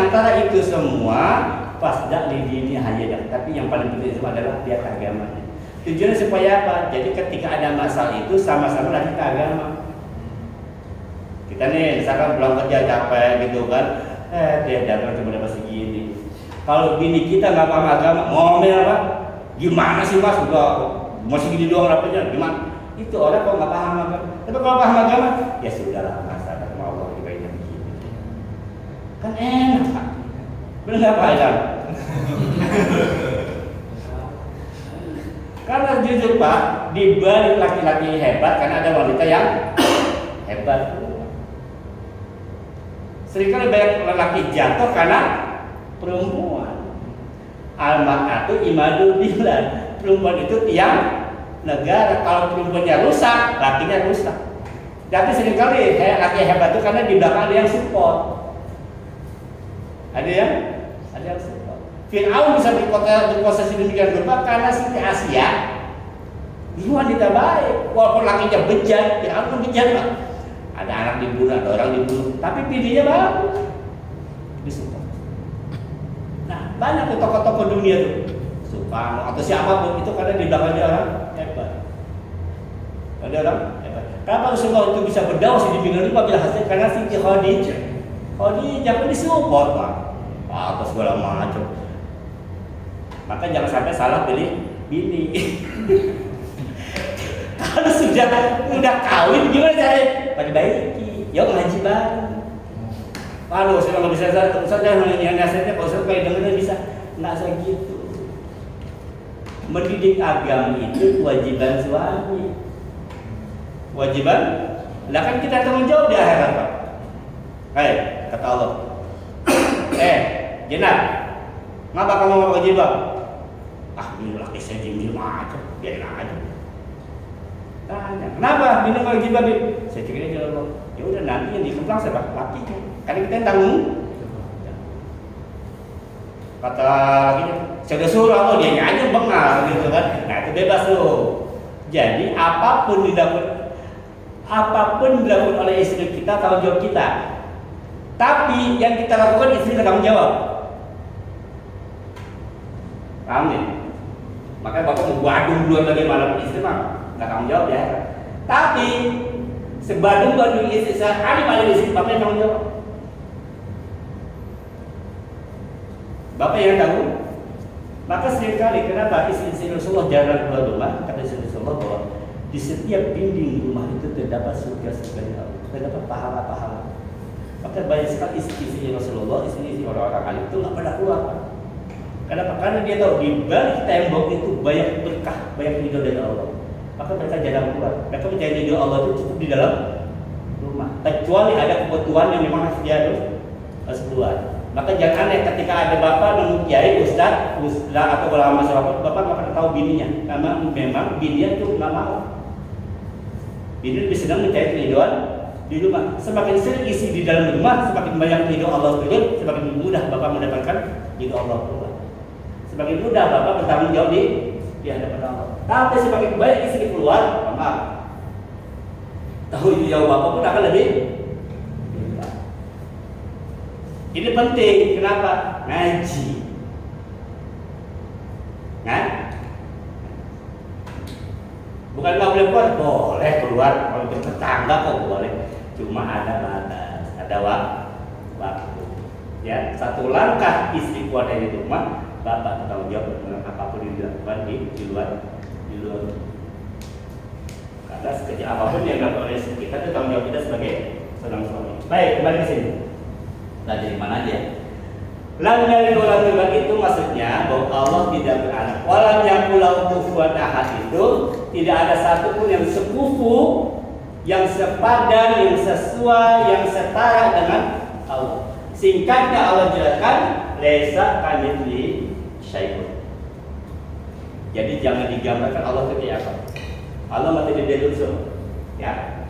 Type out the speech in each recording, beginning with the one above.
antara itu semua fasda li dini hayadak. Tapi yang paling penting itu adalah lihat agamanya. Tujuannya supaya apa? Jadi ketika ada masalah itu sama-sama lagi ke agama. Kita nih misalkan pulang kerja capek gitu kan, dia datang cuma dapat segini. Kalau bini kita nggak paham agama, ngomel apa? Gimana sih mas? Udah masih gini doang dapatnya, gimana? Itu orang kok nggak paham agama. Tapi kalau paham agama, ya sudahlah mas, ada mau Allah dibainya begini. Kan enak, benar nggak Pak Ilham? Karena jujur Pak, di balik laki-laki hebat, karena ada wanita yang hebat. Seringkali banyak lelaki jatuh karena perempuan. Al-mar'atu imadul bilad. Perempuan itu tiang negara. Kalau perempuannya rusak, lakinya rusak. Tapi seringkali laki hebat itu karena di belakang ada yang support. Ada yang support. Fir'aun bisa berproses demikian rupa karena Siti Asia ini wanita baik. Walaupun lakinya bejat, Fir'aun pun bejat Pak. Ada anak dibunuh, ada orang dibunuh, tapi bininya bagus. Disupport. Nah, banyak tokoh-tokoh dunia tuh. Soekarno atau siapapun itu karena di belakangnya orang hebat. Ada orang hebat. Kenapa Rasulullah itu bisa berdakwah di dunia lupa bila hasil karena Siti Khadijah. Khadijah kan disupport Pak. Apa segala macam. Maka jangan sampai salah pilih bini. Kalau sudah kawin gimana caranya? Perbaiki, yuk ngaji bareng. Kalau saya nggak bisa saya yang nasihatnya kalau saya kayak dengerin bisa nggak segitu. Mendidik agama itu kewajiban suami. Kewajiban, lah kan kita tanggung jawab di akhirat Pak. Kata Allah. Jenab, ngapa kamu mau pakai jilbab? Ini laki saya jilbab aja, biarin aja. Tanya, kenapa minum pakai jilbab? Saya cekirnya jilbab. Ya udah nanti yang dikemplang siapa? Lakinya. Karena kita yang tanggung. Kata lakinya, saya udah suruh Allah dia aja bengal gitu kan. Nah itu bebas loh. Jadi apapun dilakukan oleh istri kita tanggung jawab kita. Tapi yang kita lakukan istri kita tanggung jawab. Paham ya? Makanya bapak mau badung duluan bagaimana istri mah nggak tanggung jawab ya. Tapi sebadung istri sekali pada istri bapak yang tanggung jawab. Bapak yang tahu. Maka seringkali kenapa istri Rasulullah jarang keluar rumah? Kata istri Rasulullah bahwa di setiap dinding rumah itu terdapat surga-surga Allah, terdapat pahala-pahala. Maka banyak sekali istri Rasulullah, istri orang-orang alim itu nggak pernah keluar. Kenapa? Karena dia tahu di balik tembok itu banyak berkah, banyak ridho dari Allah. Maka mereka jarang keluar. Mereka percaya ridho Allah itu cukup di dalam rumah. Kecuali ada kebutuhan yang memang harus dia harus keluar. Maka jangan aneh ketika ada bapak nemu kiai, ustaz atau ulama sahabat, bapak nggak pernah tahu bininya, karena memang bininya itu nggak mau. Bini lebih sedang mencari keridhoan di rumah. Semakin sering isi di dalam rumah, semakin banyak ridho Allah turun, semakin mudah bapak mendapatkan ridho Allah turun. Semakin mudah bapak bertanggung jawab di hadapan Allah. Tapi semakin banyak isi keluar, maaf. Tahu jauh bapak pun akan lebih. Ini penting, kenapa? Ngaji. Kan? Bukan nggak boleh keluar, boleh keluar. Kalau bertetangga kok boleh. Cuma ada batas, ada waktu. Ya, satu langkah istri keluar dari rumah, bapak bertanggung jawab dengan apapun yang dilakukan di luar. Karena sekecil apapun yang dilakukan oleh istri kita, itu tanggung jawab kita sebagai seorang suami. Baik, kembali ke sini. Nah, dari mana aja? Lam yalid walam yulad itu maksudnya bahwa Allah tidak beranak. Walam yakul kufuwan ahad itu tidak ada satupun yang sekufu, yang sepadan, yang sesuai, yang setara dengan Allah. Singkatnya Allah jelaskan, laisa kamitslihi syai'un. Jadi jangan digambarkan Allah seperti apa. Allah mati di unsur, ya.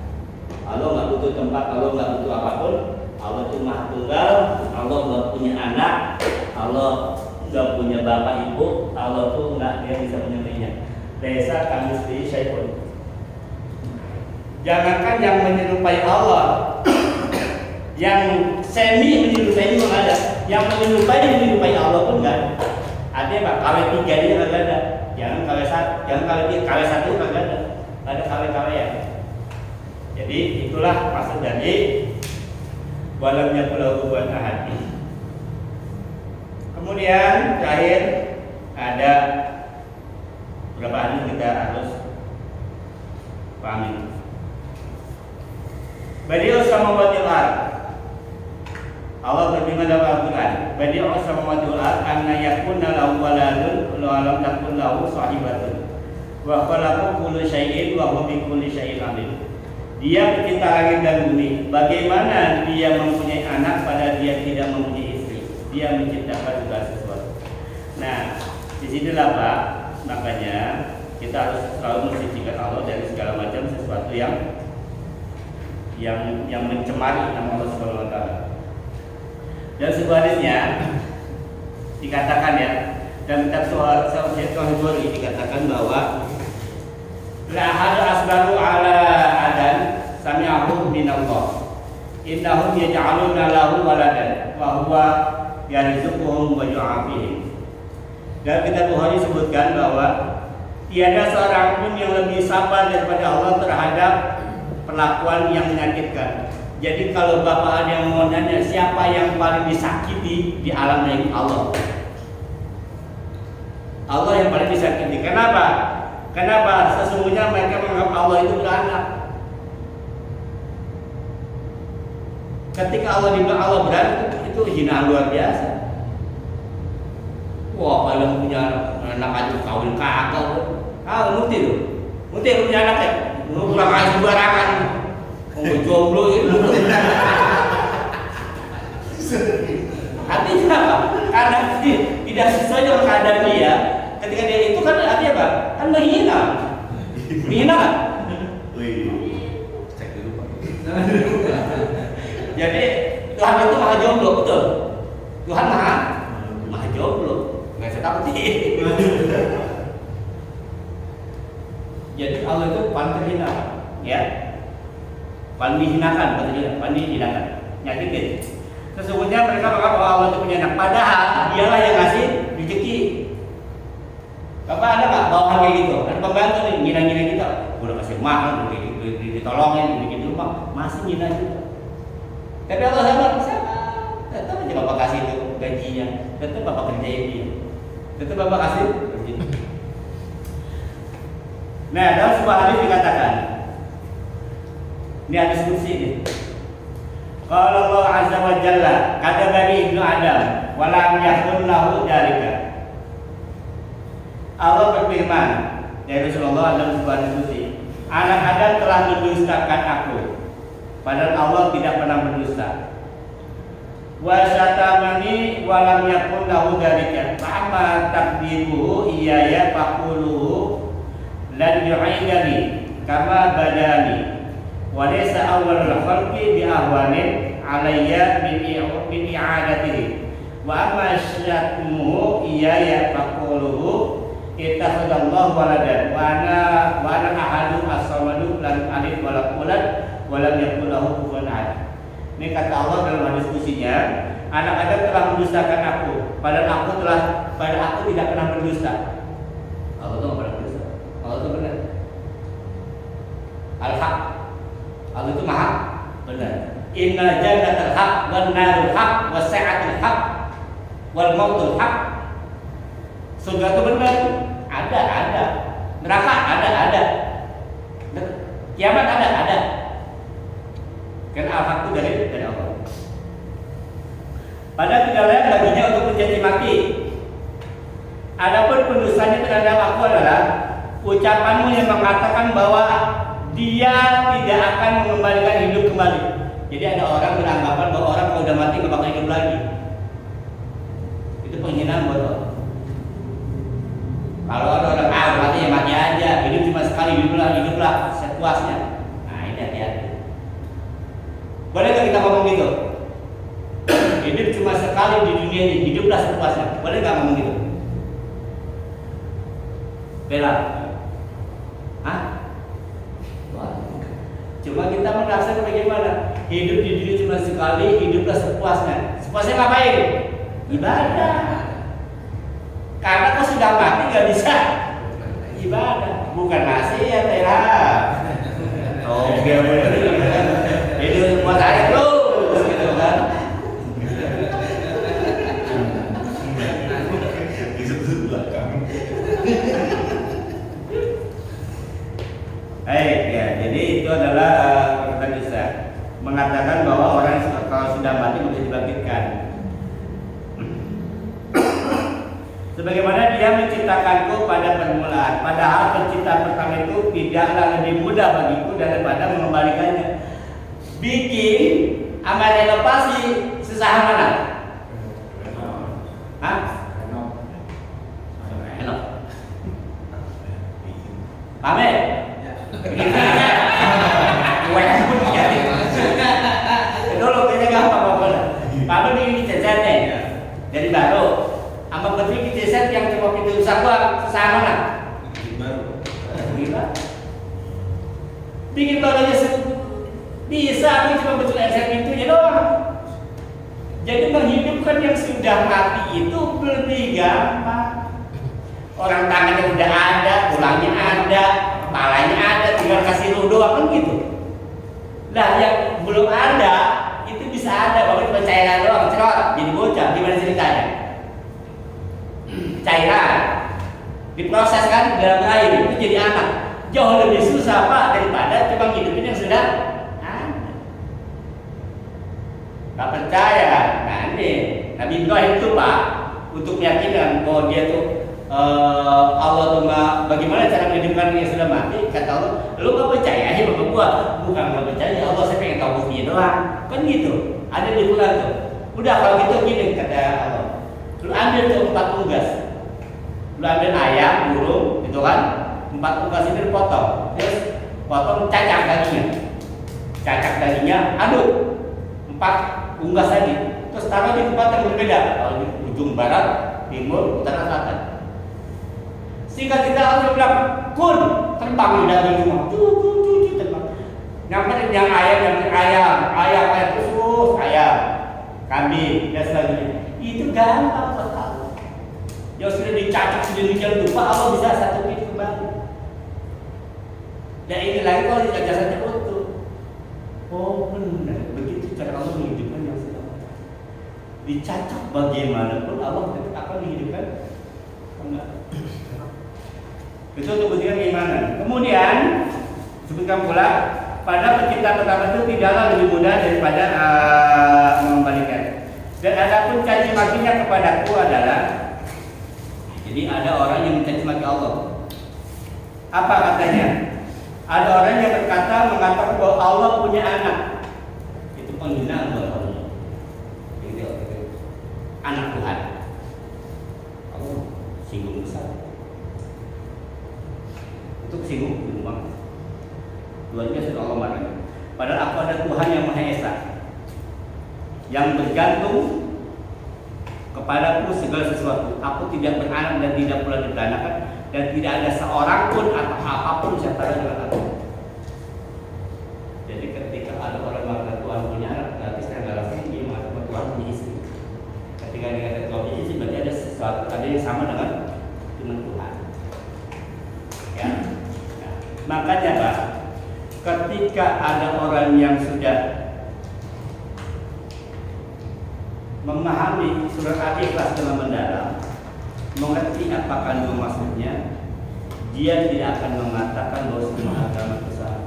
Allah nggak butuh tempat, Allah nggak butuh apapun. Allah itu Maha Tunggal, Allah nggak punya anak, Allah nggak punya bapak ibu, Allah tuh nggak dia bisa menyembelihnya. Laisa kamitslihi syai'un. Jangankan yang menyerupai Allah, yang semi menyerupai itu ada. Yang menyerupai Allah pun enggak ada. Ada Pak, KW 3 dia enggak ada. Jangan KW 1, jangan KW 1 enggak ada. Ada KW ya. Jadi itulah maksud dari walam yakul lahu kufuwan ahad. Kemudian terakhir ada beberapa hadis kita harus pahami. Badi'us samawati wal ardh. Allah berfirman dalam Al-Qur'an, Badi'us samawati wal ardh anna yakuna lahu waladun wa lam takun lahu sahibatun. Wa khalaqa kulla syai'in wa huwa bi kulli syai'in alim. Dia pencipta langit dan bumi. Bagaimana dia mempunyai anak padahal dia tidak mempunyai istri? Dia menciptakan segala sesuatu. Nah, disinilah Pak, makanya kita harus selalu mensucikan Allah dari segala macam sesuatu yang mencemari nama Allah Subhanahu wa taala. Dan sebuah hadisnya dikatakan ya, dalam kitab Sahih dikatakan bahwa la hadu asbaru ala adan sami'ahu minallah innahum yaj'aluna lahu waladan wa huwa yarzuquhum wa yu'afihim. Dalam kitab Bukhari disebutkan bahwa tiada seorang pun yang lebih sabar daripada Allah terhadap perlakuan yang menyakitkan. Jadi kalau bapak ada yang mau nanya siapa yang paling disakiti di alam ini, Allah. Allah yang paling disakiti. Kenapa? Kenapa? Sesungguhnya mereka menganggap Allah itu beranak. Ketika Allah dibilang Allah beranak, itu hinaan luar biasa. Wah, kalau punya anak aja kawin kakak. Ngerti tuh. Ngerti punya anak ya? Lu pulang aja sembarangan. Mau jomblo itu. Artinya apa? Karena tidak sesuai dengan keadaan dia. Ketika dia itu kan artinya apa? Kan menghina. Menghina kan? Cek dulu Pak. Jadi Tuhan itu maha jomblo, betul? Tuhan maha jomblo. Nggak usah takut sih. Jadi Allah itu paling terhina, ya. Paling dihinakan, paling dihinakan. Nyakitin. Sesungguhnya mereka menganggap bahwa Allah itu punya anak. Padahal dialah yang ngasih rezeki. Bapak ada nggak bawahan kayak gitu? Ada pembantu nih, ngina-ngina kita. Udah kasih makan, udah ditolongin, bikin rumah, masih ngina juga. Tapi Allah sama, tetap aja bapak kasih itu gajinya, tetap bapak kerjain dia, tetap bapak kasih gajinya. Nah, dalam sebuah hadis dikatakan, ini hadis qudsi ini. Qala Allah azza wa jalla, kata bani ibnu Adam, walam yakun lahu dzalika. Allah berfirman dari Rasulullah dalam sebuah diskusi, anak Adam telah mendustakan aku, padahal Allah tidak pernah berdusta. Wa syatamani walam yakun lahu dzalika. Fa'ama takdiruhu iyaya faquluhu lan yu'idani kama badani. Wa laysa awwalul khalqi bi ahwanin alayya min i'adatihi. Wa amma syatmuhu iyaya faquluhu ittakhadallahu waladan wa ana ahadu as-samadu lam alif wa lam ulad wa lam yakul lahu kufuwan ahad. Ini kata Allah dalam diskusinya, anak Adam telah mendustakan aku, padahal aku tidak pernah berdusta. Allah itu tidak pernah berdusta. Allah itu benar. Al-haq. Allah itu maha benar. Innal jannatal haq wan narul haq was sa'atul haq wal mautul haq. Surga itu benar. Ada. Neraka ada. Kiamat ada. Karena al-haq itu dari Allah. Padahal tidak layak baginya untuk mencaci maki. Adapun pendustanya terhadap aku adalah ucapanmu yang mengatakan bahwa dia tidak akan mengembalikan hidup kembali. Jadi ada orang beranggapan bahwa orang kalau udah mati nggak bakal hidup lagi. Itu penghinaan buat Allah. Kalau ada orang mati ya mati aja, hidup cuma sekali, hiduplah sepuasnya. Nah ini hati-hati. Boleh nggak kita ngomong gitu? Hidup cuma sekali di dunia ini, hiduplah sepuasnya. Boleh nggak ngomong gitu? Bela? Hah? Wah. Cuma kita merasa bagaimana? Hidup di dunia cuma sekali, hiduplah sepuasnya. Sepuasnya ngapain? ibadah. Karena kau sudah mati nggak bisa ibadah, bukan maksiat ya. Oke, itu buat saya terus gitu kan. Ya, jadi itu adalah perkataan Isa mengatakan bahwa orang kalau sudah mati bisa dibangkitkan. Sebagaimana dia menciptakanku pada permulaan, padahal penciptaan pertama itu tidaklah lebih mudah bagiku daripada mengembalikannya. Bikin amal renovasi susah mana? Hah? Renov. Pamer. Itu lo kayaknya gampang apa-apa. Pamer bikin desainnya jadi baru. Sama betul desain yang cuma pintu usaha gua susah mana? Baru. Gila. Bikin tahun aja bisa, aku cuma betul desain pintunya doang. Jadi menghidupkan yang sudah mati itu lebih gampang. Orang tangannya udah ada, tulangnya ada, kepalanya ada, tinggal kasih lu doang kan gitu. Nah yang belum ada itu bisa ada, bahkan cuma cairan doang, cerot, jadi bocah. Gimana ceritanya? Cairan diproses kan dalam air itu jadi anak, jauh lebih susah Pak daripada coba hidupin yang sudah ada. Gak percaya? Nah ini Nabi Ibrahim itu Pak untuk meyakinkan bahwa dia tuh Allah tuh bagaimana cara menghidupkan yang sudah mati. Kata Allah, lu gak percaya ya bapak gua? Bukan gak percaya, Allah saya pengen tahu buktinya doang. Kan gitu, ada di Quran tuh. Udah kalau gitu gini kata Allah, lu ambil tuh 4 unggas. Lu ambil ayam, burung, gitu kan? 4 unggas ini dipotong, terus potong cacak dagingnya, aduk 4 unggas tadi, terus taruh di tempat yang berbeda, kalau di ujung barat, timur, utara, selatan. Sehingga kita harus bilang, kun terbang di daging semua, terbang. Nyampe yang ayam terus ayam, kambing dan sebagainya. Itu gampang buat Allah. Yang sudah dicacak sedemikian rupa Allah bisa satu pintu kembali. Dan ini lagi kalau jasadnya utuh. Oh benar, begitu cara Allah menghidupkan yang sudah mati. Dicacak bagaimanapun Allah tetap akan menghidupkan kembali. Itu untuk buktikan keimanan. Kemudian sebutkan pula pada pencipta pertama itu tidaklah lebih mudah daripada mengembalikan. Dan adapun caci makinya kepadaku adalah, jadi ada orang yang mencaci maki Allah. Apa katanya? Ada orang yang mengatakan bahwa Allah punya anak. Itu penghinaan buat Allah. Jadi anak Tuhan. Allah singgung besar. Itu singgung banget. Tuhannya sudah Allah marah. Padahal aku ada Tuhan yang Maha Esa, yang bergantung kepadaku segala sesuatu. Aku tidak beranak dan tidak pula dibelanakan, dan tidak ada seorang pun atau apapun setara dengan aku. Jadi ketika ada orang mengatakan Tuhan punya anak, berarti sekarang dalam sini dia mengatakan Tuhan punya istri. Ketika dia kata Tuhan punya istri, berarti ada sesuatu, ada yang sama dengan Tuhan. Ya. Nah, makanya Pak, ketika ada orang yang sudah memahami surat Al-Ikhlas dengan mendalam, mengerti apa kandung maksudnya, dia tidak akan mengatakan bahwa semua agama itu sama.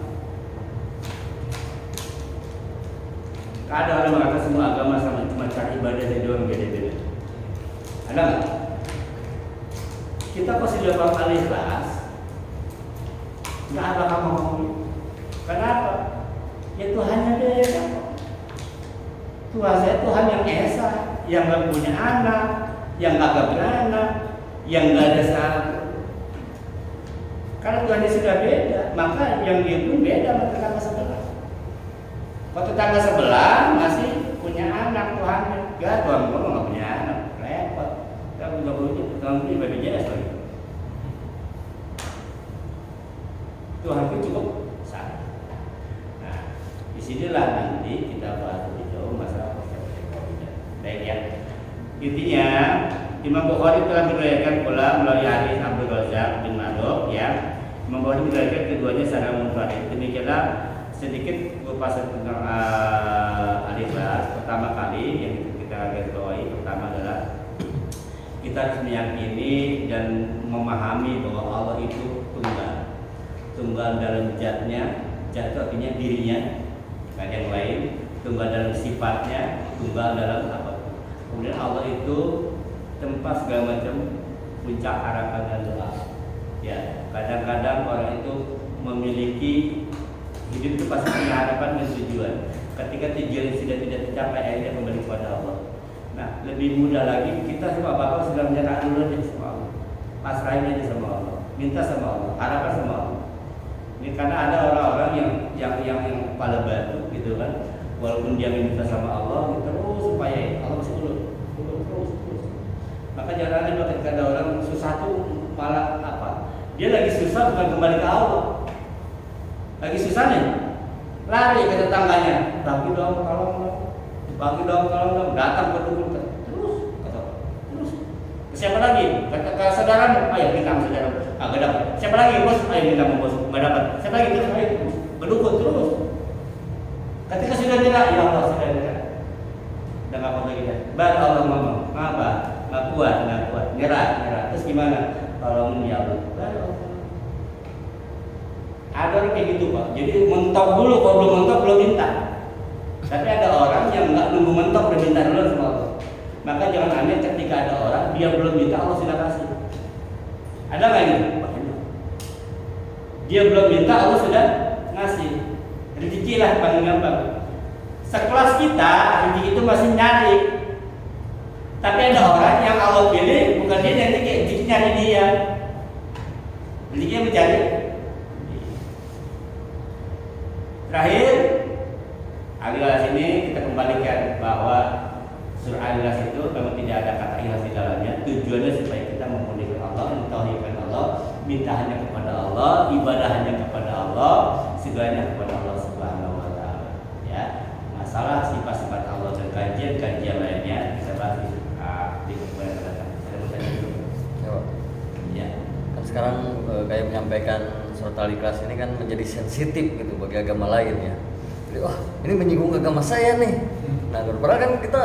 Ada orang mengatakan semua agama sama, cuma cara ibadahnya doang beda-beda. Ada nggak? Kita pasti dapat Al-Ikhlas, nggak ada ngomong. Kenapa? Ya Tuhannya beda. Tuhan saya Tuhan yang Esa, yang gak punya anak, yang gak beranak, yang gak ada salah. Karena Tuhannya sudah beda, maka yang dia pun beda sama tetangga sebelah. Kalau tetangga sebelah masih punya anak Tuhannya, ya Tuhan gua gak punya anak, repot. Kita gak punya BPJS lagi. Tuhan pun cukup satu. Nah, disinilah nanti kita bahas lebih jauh masalah konsep ekonominya. Baik ya. Intinya Imam Bukhari telah meriwayatkan pula melalui hadis Abdul Razak bin Ma'ruf ya. Imam Bukhari meriwayatkan keduanya secara munfarid. Demikianlah sedikit kupasan tentang al-ikhlas. Pertama kali yang kita garis bawahi pertama adalah kita harus meyakini dan memahami bahwa Allah itu tunggal. Tunggal dalam zatnya, zat itu artinya dirinya, bukan yang lain. Tunggal dalam sifatnya, tunggal dalam apapun. Kemudian Allah itu tempat segala macam puncak harapan dan doa. Ya, kadang-kadang orang itu memiliki hidup itu pasti punya harapan dan tujuan. Ketika tujuan sudah tidak tercapai, akhirnya kembali kepada Allah. Nah, lebih mudah lagi kita sama apa-apa sudah menyerah dulu aja sama Allah. Pasrahin aja sama Allah, minta sama Allah, harapkan sama Allah. Ini karena ada orang-orang yang kepala batu gitu kan. Walaupun dia minta sama Allah, terus supaya Allah masih terus. Maka jangan ada ketika ada orang susah tuh malah apa? Dia lagi susah bukan kembali ke Allah. Lagi susah nih, lari ke tetangganya, bagi dong, tolong dong, bagi dong, tolong dong, datang ke dukun terus. Siapa lagi? Kata saudaramu, ayo minta saudaramu, agak dapat. Siapa lagi bos? Ayo minta bos, nggak dapat. Siapa lagi terus? Ayo berdukun terus. Ketika sudah nyerah, ya Allah sudah nyerah. Udah nggak mau lagi dah. Baru Allah ngomong, apa? Nggak kuat, nyerah. Terus gimana? Tolong ya Allah. Baru ada orang kayak gitu Pak. Jadi mentok dulu, kalau belum mentok belum minta. Tapi ada orang yang nggak nunggu mentok udah minta dulu sama Allah. Maka jangan aneh ketika ada orang dia belum minta Allah sudah kasih. Ada nggak ini? Dia belum minta Allah sudah ngasih. Rezeki lah paling gampang. Sekelas kita rezeki itu masih nyari. Tapi ada orang yang Allah pilih bukan dia yang rezeki nyari dia. Rezekinya mencari. Terakhir, al-ikhlas ini kita kembalikan bahwa surah al-ikhlas itu memang tidak ada kata ikhlas di dalamnya. Tujuannya supaya kita memurnikan Allah, mentauhidkan Allah, minta hanya kepada Allah, ibadah hanya kepada Allah, segalanya kepada Allah Subhanahu wa taala. Ya. Masalah sifat-sifat Allah dan kajian-kajian lainnya bisa bahas di pertemuan datang. Saya mau tanya dulu. Ya. Kan sekarang kayak menyampaikan surat al-ikhlas ini kan menjadi sensitif gitu bagi agama lain ya. Jadi wah ini menyinggung agama saya nih. Nah padahal kan kita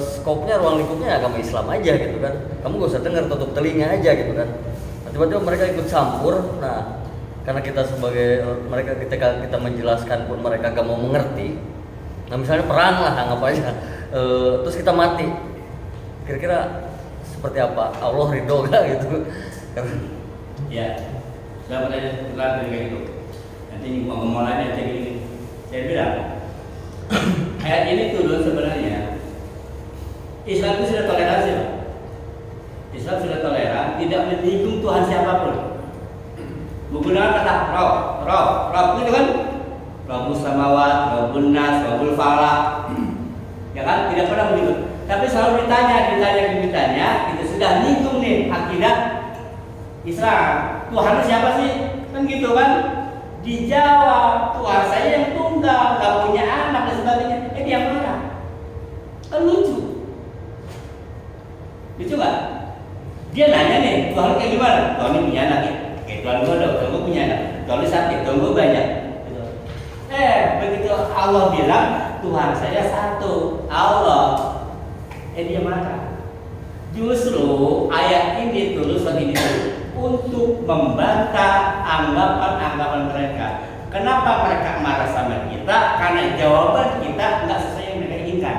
skopnya ruang lingkupnya agama Islam aja gitu kan. Kamu gak usah dengar, tutup telinga aja gitu kan. Nah, tiba-tiba mereka ikut campur. Nah karena kita sebagai mereka ketika kita menjelaskan pun mereka gak mau mengerti. Nah misalnya perang lah anggap aja. Terus kita mati. Kira-kira seperti apa? Allah ridho gak gitu? Ya. Saya bertanya kayak gitu. Nanti ngomong lainnya kayak gini. Saya bilang ayat ini turun sebenarnya Islam itu sudah toleransi. Islam sudah toleran, tidak menyinggung Tuhan siapapun. Menggunakan kata Rob itu kan Rabbus samawat, Rabbun nas, Rabbul falak. Ya kan? Tidak pernah menyinggung. Tapi selalu ditanya, kita sudah nyinggung nih akidah Islam. Tuhan siapa sih? Kan gitu kan? Dijawab, Tuhan saya yang tunggal, gak punya anak dan sebagainya. Dia marah. Kan lucu. Lucu gak? Dia nanya nih, Tuhan kayak gimana? Tuhan ini punya anak ya? Kayak Tuhan gue dong, Tuhan gue punya anak. Tuhan lu sakit, Tuhan gue banyak. Begitu Allah bilang, Tuhan saya satu, Allah. Dia marah. Justru ayat ini turun seperti ini untuk membantah anggapan-anggapan mereka. Kenapa mereka marah sama kita? Karena jawaban kita nggak sesuai yang mereka inginkan.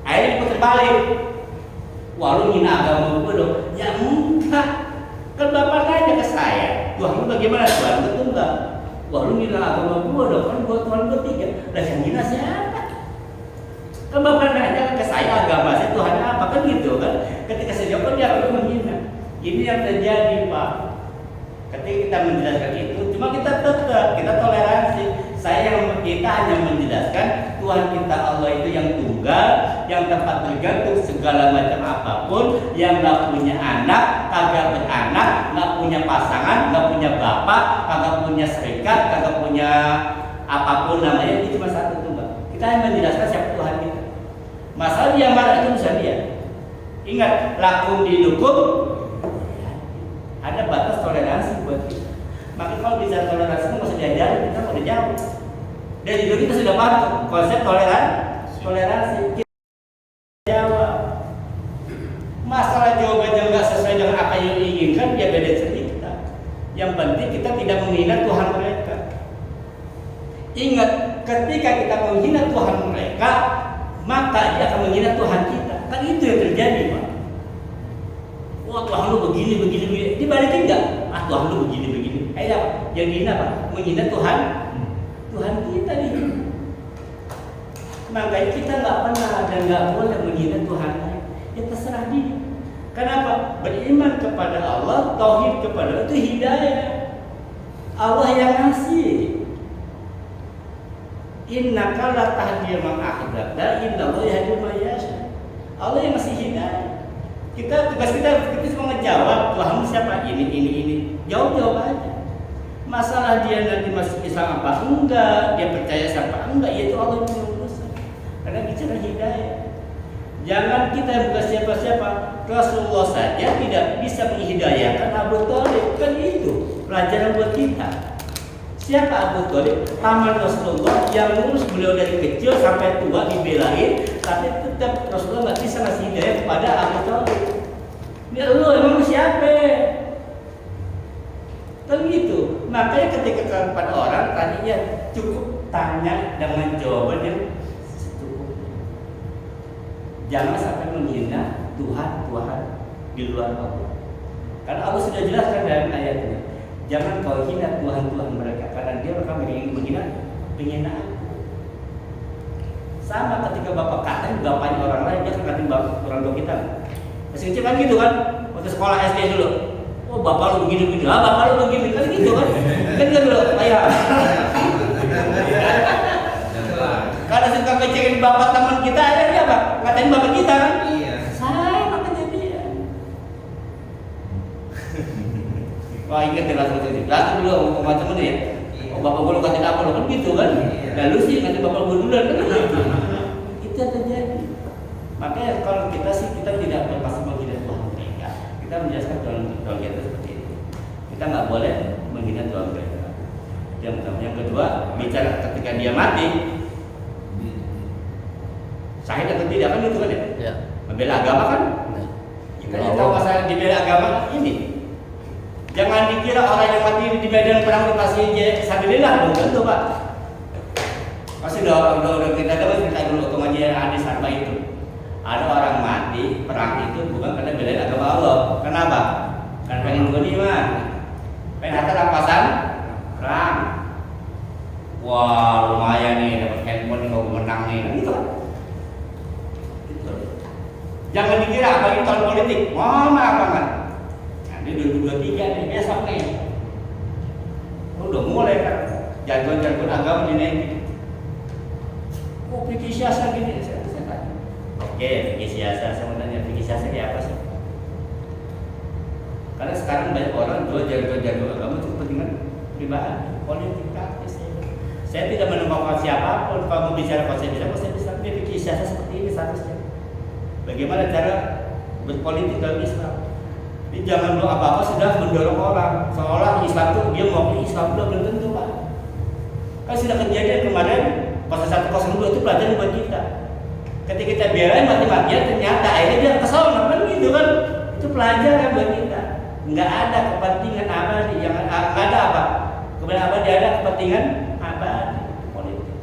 Akhirnya diputar balik. Wah lu hina agama gue dong. Ya enggak. Kan Bapak nanya ke saya, Tuhan lu bagaimana? Tuhan lu tunggal. Wah lu hina agama gue dong. Kan gue Tuhan gue tiga. Lah yang hina siapa? Kan Bapak nanya ke saya agama saya Tuhan apa? Kan gitu kan. Ketika saya jawab dia akan menghina. Ini yang terjadi Pak. Ketika kita menjelaskan itu, cuma kita toleransi. Kita hanya menjelaskan Tuhan kita Allah itu yang tunggal, yang tempat tergantung segala macam apapun, yang nggak punya anak, kagak beranak, nggak punya pasangan, nggak punya bapak, kagak punya serikat, kagak punya apapun namanya, itu cuma satu tunggal. Kita hanya menjelaskan siapa Tuhan kita. Masalah dia marah itu bisa dia. Ingat, lakum dinukum. Ada batas toleransi buat kita. Maka kalau bicara toleransi itu masih diajarin, kita udah jauh. Dan juga kita sudah paham konsep toleransi. Kita jawab. Masalah jawabannya nggak sesuai dengan apa yang diinginkan, dia beda cerita. Yang penting kita tidak menghina Tuhan mereka. Ingat, ketika kita menghina Tuhan mereka, maka dia akan menghina Tuhan kita. Kan itu yang terjadi, Pak. Wah, Tuhan lu begini. Dibalikin nggak? Ah, Tuhan lu begini. Apa? Yang dihina apa? Menghina Tuhan kita nih. Makanya kita nggak pernah dan nggak boleh menghina Tuhan lain. Ya terserah dia. Kenapa? Beriman kepada Allah, tauhid kepada Allah itu hidayah. Allah yang ngasih. Innaka la tahdi man ahbabta, innallaha yahdi man yasha. Allah yang ngasih hidayah. Tugas kita cuma ngejawab, Tuhan siapa? Ini. Jawab aja. Masalah dia nanti masuk Islam apa enggak, dia percaya siapa enggak, ya itu Allah yang urusan. Karena bicara hidayah. Jangan kita bukan siapa-siapa. Rasulullah saja tidak bisa menghidayakan Abu Thalib. Kan itu pelajaran buat kita. Siapa Abu Thalib? Paman Rasulullah yang ngurus beliau dari kecil sampai tua, dibelain, tapi tetap Rasulullah nggak bisa ngasih hidayah kepada Abu Thalib. Ini lu emang siapa? Kan gitu. Makanya ketika kepada orang tadinya cukup tanya dengan jawaban yang secukupnya. Jangan sampai menghina Tuhan di luar Allah. Karena Allah sudah jelaskan dalam ayatnya. Jangan kau hina Tuhan mereka, karena dia akan menghina penghinaan. Sama ketika bapak katain bapaknya orang lain, dia akan katain orang tua kita. Masih kecil kan gitu kan? Waktu sekolah SD dulu. Oh bapak lu begini, bapak lu begini, kan gitu kan? Kan dulu, ayah. Karena suka ngecekin bapak teman kita, akhirnya apa? Katain bapak kita kan? Iya. Sama kejadian. Wah ingat ya langsung dulu ngomong macam mana ya? Oh bapak gue lu katain apa lu kan gitu kan? Lalu sih katain bapak gue duluan kan gitu. Itu yang terjadi. Makanya kalau kita tidak berpasti menghina Tuhan mereka. Kita menjelaskan Tuhan kita seperti itu. Kita nggak boleh menghina Tuhan mereka. Yang kedua, bicara ketika dia mati, syahid atau tidak kan itu kan ya? Ya. Membela agama kan? Kita tahu masalah dibela agama ini. Jangan dikira orang yang mati di medan perang pasti sabilillah, bukan tuh Pak. Pasti udah kita dapat cerita dulu pengajian hadis apa itu. Ada orang mati perang itu bukan karena bela agama Allah. Kenapa? Karena pengen ghanimah. Pengen harta rampasan perang. Wah lumayan nih dapat handphone nih mau menang nih gitu kan. Gitu. Jangan dikira apa ini tahun politik. Mana banget. Nanti 2023 nih besok nih. Udah mulai kan jargon-jargon agama dinaikin. Kok pikir siasa gini? Saya tanya. Oke, fikih siasa sebenarnya fikih siasa kayak apa sih? Karena sekarang banyak orang jual jargon-jargon agama untuk kepentingan pribadi, politik praktis. Saya tidak menemukan siapapun kalau mau bicara konsep bisa fikih siasa seperti ini seharusnya. Bagaimana cara berpolitik dalam Islam? Jadi jangan dulu apa-apa sudah mendorong orang seolah Islam itu dia mau Islam belum tentu Pak. Kan sudah kejadian kemarin pasal 102 itu pelajaran buat kita. Ketika kita biarin mati-matian ternyata akhirnya dia kesana kan gitu kan. Itu pelajaran buat kita. Nggak ada kepentingan abadi yang nggak ada apa? Kemudian abadi ada kepentingan abadi politik.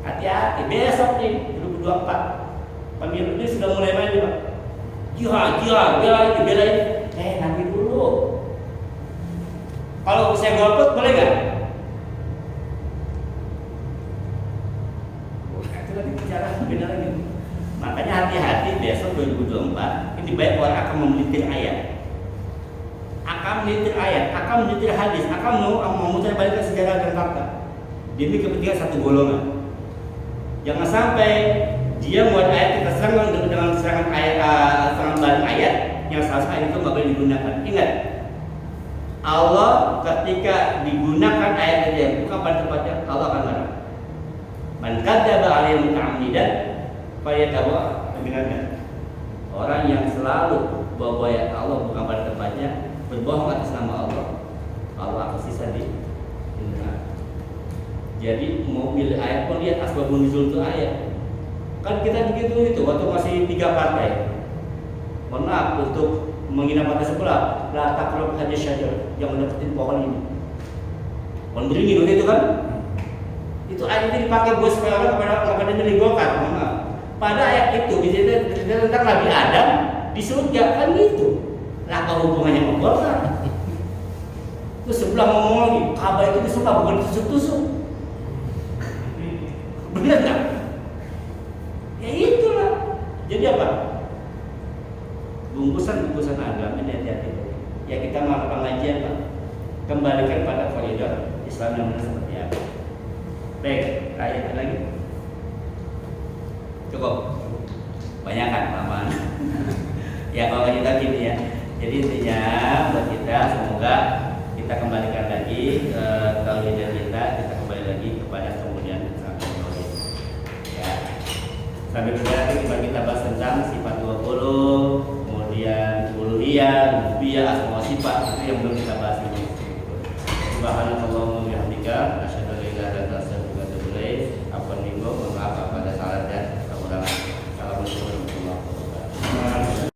Hati-hati besok nih 2024 pemilu ini sudah mulai main nih Pak. Jihad dibelain. Nanti dulu. Kalau saya golput boleh nggak? Itu lagi bicara beda lagi. Makanya hati-hati besok 2024 ini baik orang akan memelitir ayat, akan menitir hadis, akan memutar balikan sejarah dan fakta demi kepentingan satu golongan. Jangan sampai dia membuat ayat kita serang dengan serangan ayat, serangan balik ayat yang seharusnya ayat itu nggak boleh digunakan. Ingat, Allah ketika digunakan ayat itu bukan pada tempatnya Allah akan marah. Man kadzdzaba 'alaihi muta'ammidan fayatawa binarnya. Orang yang selalu bawa ayat Allah bukan pada tempatnya, berbohong atas nama Allah, Allah akan sisa di neraka. Jadi mau milih ayat pun lihat asbabun nuzul itu ayat. Kan kita begitu itu waktu masih 3 partai. Mohon maaf untuk menghina partai sebelah, la taqrab hadhihi syajar, yang mendekatin pohon ini. Pohon beringin waktu itu kan? Itu ayat itu dipakai buat supaya orang kepada milih Golkar. Mohon maaf. Pada ayat itu bisa tentang Nabi Adam di surga kan gitu. Lah apa hubungannya sama Golkar? Terus sebelah ngomong lagi, Ka'bah itu di surga bukan tusuk-tusuk. Benar nggak? Ya itulah. Jadi apa? Bungkusan agama ini hati-hati. Ya kita mau pengajian Pak, kembalikan pada koridor Islam yang benar seperti apa. Baik, ayat lagi. Cukup. Banyak kan lamaan. Ya kalau kita gini ya. Jadi intinya buat kita semoga kita kembalikan lagi ke tauhid kita kembali lagi kepada kemuliaan sampai tauhid. Ya. Sampai sekarang kita bahas tentang sifat 20, kemudian uluhiyah, rububiyah, asma wa sifat itu yang belum kita bahas ini. Subhanallahumma wa bihamdika, asyhadu